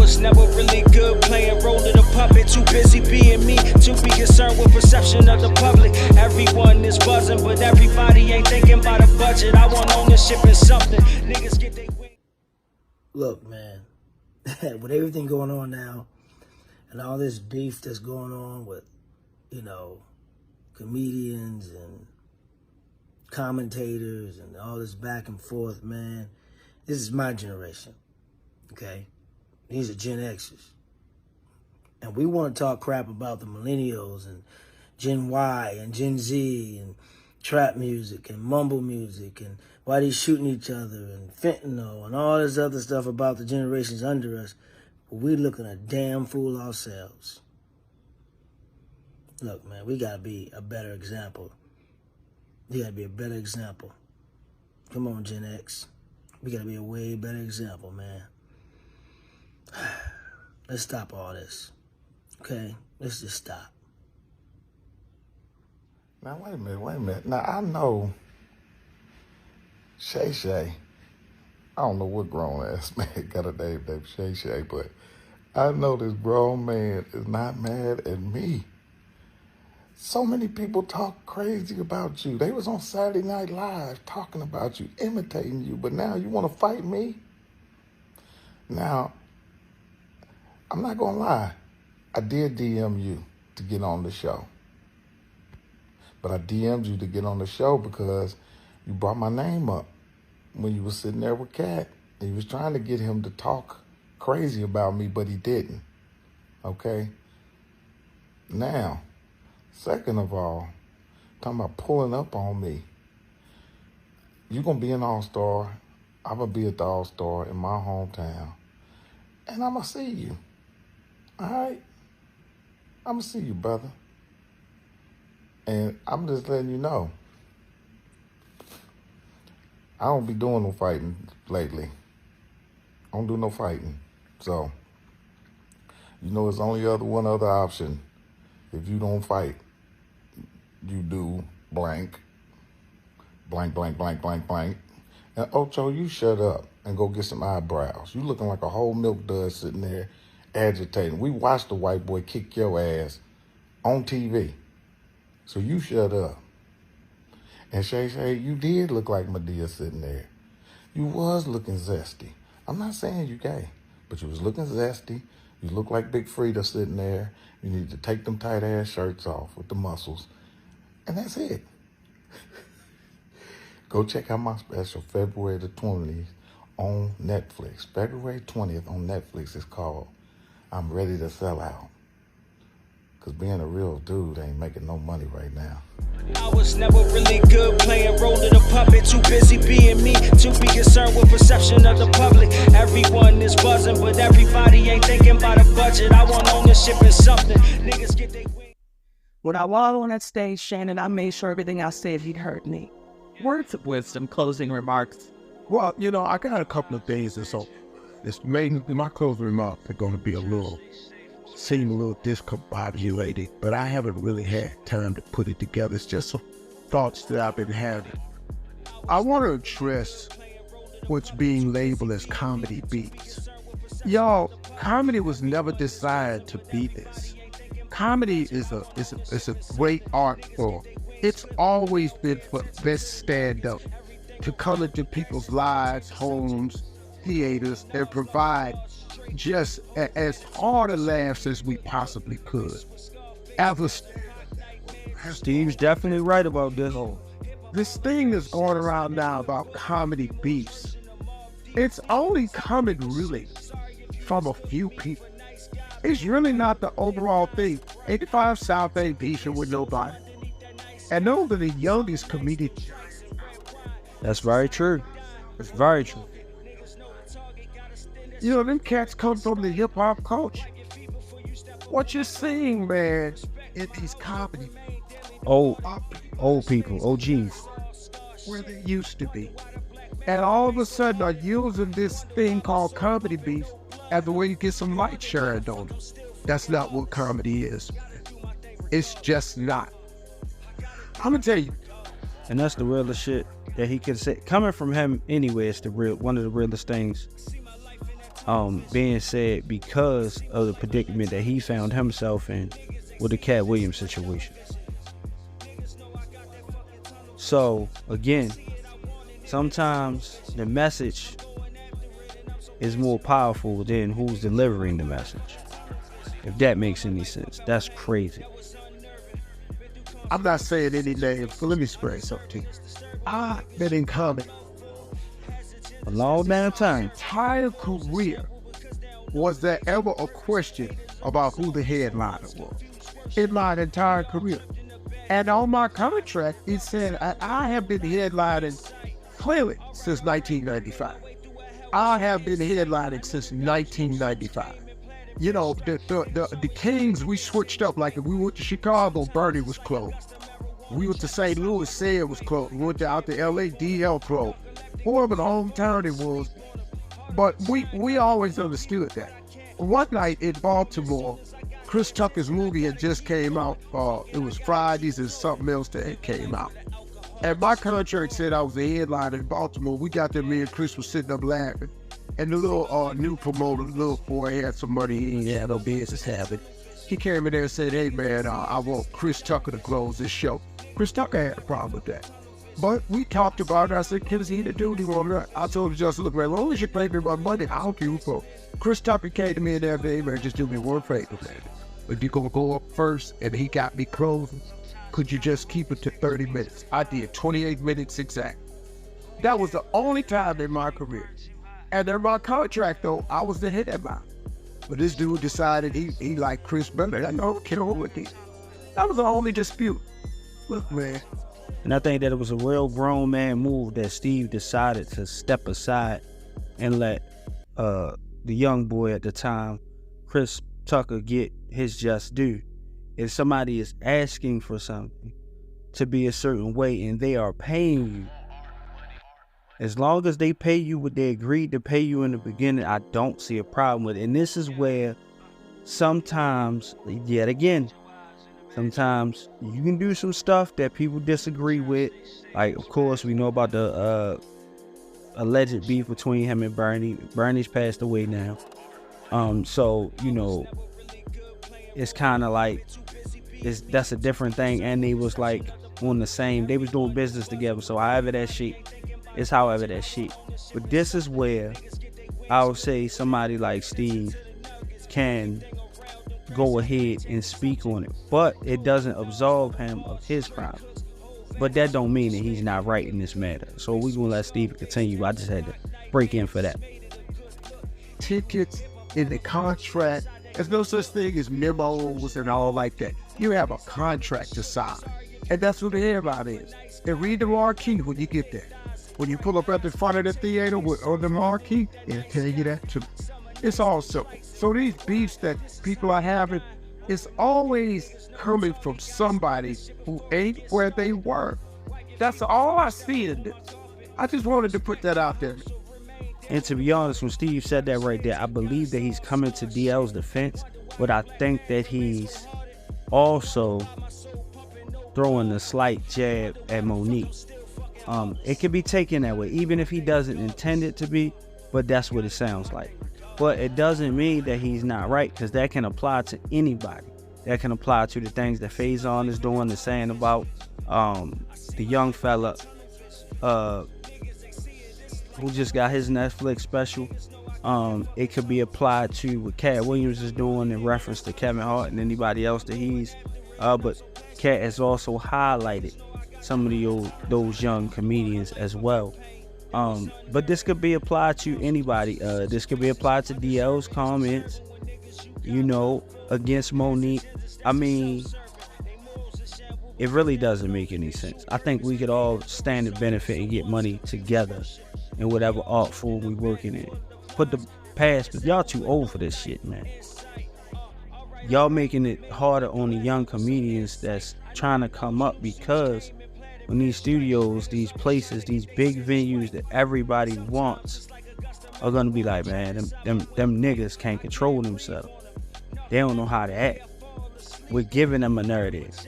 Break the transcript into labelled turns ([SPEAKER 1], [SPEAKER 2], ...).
[SPEAKER 1] was never really good playing role of the puppet. Too busy being me to be concerned with perception of the public. Everyone is buzzing, but everybody ain't thinking about a budget. I want ownership in something. Niggas get they win.
[SPEAKER 2] Look, man, with everything going on now and all this beef that's going on with, comedians and commentators and all this back and forth, man, this is my generation, okay? These are Gen Xers. And we want to talk crap about the millennials and Gen Y and Gen Z and trap music and mumble music and why they shooting each other and fentanyl and all this other stuff about the generations under us. But we looking a damn fool ourselves. Look, man, we got to be a better example. We got to be a better example. Come on, Gen X. We got to be a way better example, man. Let's stop all this, okay? Let's just stop.
[SPEAKER 3] Now, wait a minute. Now, I know Shay, I don't know what grown-ass man got a name named Shay, but I know this grown man is not mad at me. So many people talk crazy about you. They was on Saturday Night Live talking about you, imitating you, but now you want to fight me? Now, I'm not going to lie. I did DM you to get on the show. But I DM'd you to get on the show because you brought my name up when you was sitting there with Cat. And you was trying to get him to talk crazy about me, but he didn't. Okay? Now, second of all, talking about pulling up on me. You're going to be an all-star. I'm going to be at the all-star in my hometown. And I'm going to see you. All right? I'm going to see you, brother. And I'm just letting you know, I don't be doing no fighting lately. I don't do no fighting. So, it's only one other option. If you don't fight, you do blank. And Ocho, you shut up and go get some eyebrows. You looking like a whole milk dud sitting there agitating. We watched the white boy kick your ass on TV. So you shut up. And Shay, you did look like Madea sitting there. You was looking zesty. I'm not saying you gay, but you was looking zesty. You look like Big Frida sitting there. You need to take them tight ass shirts off with the muscles. And that's it. Go check out my special February the 20th on Netflix. February 20th on Netflix is called I'm Ready to Sell Out. Because being a real dude ain't making no money right now.
[SPEAKER 1] I was never really good playing role of the puppet. Too busy being me to be concerned with perception of the public. Everyone is buzzing, but everybody ain't thinking about a budget. I want ownership in something. Niggas get they win.
[SPEAKER 4] When I was on that stage, Shannon, I made sure everything I said, he'd heard me. Words of wisdom, closing remarks.
[SPEAKER 5] Well, I got a couple of things or so. My closing remarks are going to be seem a little discombobulated, but I haven't really had time to put it together. It's just some thoughts that I've been having. I want to address what's being labeled as comedy beats. Y'all, comedy was never designed to be this. Comedy is a great art form. It's always been for the best stand-up to come into people's lives, homes, theaters, and provide just as hard a laughs as we possibly could.
[SPEAKER 6] Steve's definitely right about this.
[SPEAKER 5] This thing that's going around now about comedy beefs, it's only coming really from a few people. It's really not the overall thing. 85 South ain't beefing with nobody. And those are the youngest comedians.
[SPEAKER 6] That's very true. It's very true.
[SPEAKER 5] Them cats come from the hip-hop culture. What you're seeing, man, in these comedy
[SPEAKER 6] old people, OGs,
[SPEAKER 5] where they used to be. And all of a sudden are using this thing called comedy beef as a way to get some light shined on them. That's not what comedy is. It's just not. I'm gonna tell you.
[SPEAKER 6] And that's the realest shit that he could say. Coming from him anyway, it's one of the realest things. Being said because of the predicament that he found himself in with the Cat Williams situation. So again, sometimes the message is more powerful than who's delivering the message. If that makes any sense. That's crazy.
[SPEAKER 5] I'm not saying any names, but let me explain something to you. I've been in comedy
[SPEAKER 6] A long damn time.
[SPEAKER 5] entire career. Was there ever a question about who the headliner was? In my entire career. And on my contract, it said I have been headlining clearly since 1995. I have been headlining since 1995. You know, the Kings, we switched up. Like if we went to Chicago, Bernie was closed. We went to St. Louis, Sayre was closed. We went out to LA, DL closed. Whoever the hometown it was. But we always understood that. One night in Baltimore, Chris Tucker's movie had just came out. It was Fridays and something else that had came out. And my contract said I was a headliner in Baltimore. We got there, me and Chris was sitting up laughing. And the little new promoter, the little boy, had some money he ain't had no business having. He came in there and said, hey man, I want Chris Tucker to close this show. Chris Tucker had a problem with that. But we talked about it. I said, can he to do it? I told him just look, man, as long as you pay me my money, I'll give you for. Chris Tucker came to me and everything, man, just do me one favor, man. If you're gonna go up first and he got me closing, could you just keep it to 30 minutes? I did 28 minutes exact. That was the only time in my career. And in my contract though, I was the headliner. But this dude decided he liked Chris better. I don't care what he. That was the only dispute. Look, man.
[SPEAKER 6] And I think that it was a real grown man move that Steve decided to step aside and let the young boy at the time, Chris Tucker, get his just due. If somebody is asking for something to be a certain way and they are paying you, as long as they pay you what they agreed to pay you in the beginning, I don't see a problem with it. And this is where sometimes, yet again, sometimes you can do some stuff that people disagree with. Like, of course, we know about the alleged beef between him and Bernie. Bernie's passed away now. So, you know, it's kind of like, that's a different thing. And they was like on the same, they was doing business together. So however that shit, it's however that shit. But this is where I would say somebody like Steve can go ahead and speak on it, but it doesn't absolve him of his crime. But that don't mean that he's not right in this matter. So we're gonna let Steve continue. I just had to break in for that.
[SPEAKER 5] Tickets in the contract. There's no such thing as memos and all like that. You have a contract to sign, and that's what everybody is. And read the marquee when you get there. When you pull up at the front of the theater on the marquee, it'll tell you that too. It's all simple. So these beefs that people are having, it's always coming from somebody who ain't where they were. That's all I see in this. I just wanted to put that out there.
[SPEAKER 6] And to be honest, when Steve said that right there, I believe that he's coming to DL's defense, but I think that he's also throwing a slight jab at Monique. It could be taken that way, even if he doesn't intend it to be, but that's what it sounds like. But it doesn't mean that he's not right, because that can apply to anybody. That can apply to the things that Faison is doing, and saying about the young fella who just got his Netflix special. It could be applied to what Cat Williams is doing in reference to Kevin Hart and anybody else that he's. But Cat has also highlighted some of those young comedians as well. But this could be applied to anybody. This could be applied to DL's comments, you know, against Monique. I mean, it really doesn't make any sense. I think we could all stand to benefit and get money together in whatever art form we working in. Put the past, but y'all too old for this shit, man. Y'all making it harder on the young comedians that's trying to come up, because when these studios, these places, these big venues that everybody wants are gonna be like, man, them niggas can't control themselves. They don't know how to act. We're giving them a narrative.